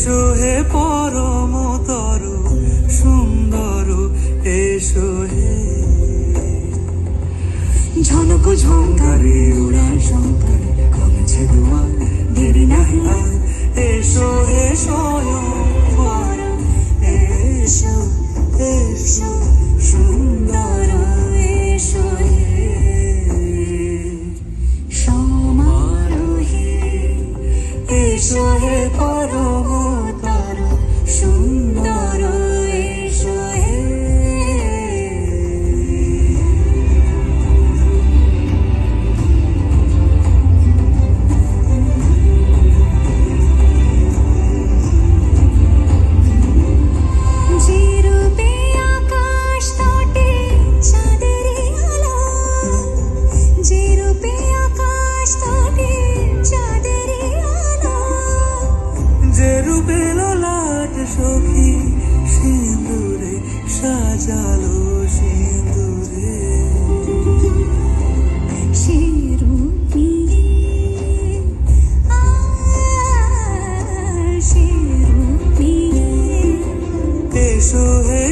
এসো হে পরমতর সুন্দর, এসো হে ঝনক ঝঙ্কারে উড়ার শঙ্কারে কমেছে দুয়ার, দেরি নাহি আর। এসো হে স্বয়ং, এসো এসো সুন্দর এসো হে সমারোহে, এসো হে পরমতর সুন্দর এসো হে। যে রূপে আকাশ তটে চাঁদেরই আলো, যে রূপে আকাশ তটে চাঁদেরই আলো, যে রূপে ললাট সখী সিঁদুরে সাজালো সিঁদুরে, সে রূপ নিয়ে, সে রূপ নিয়ে এসো হে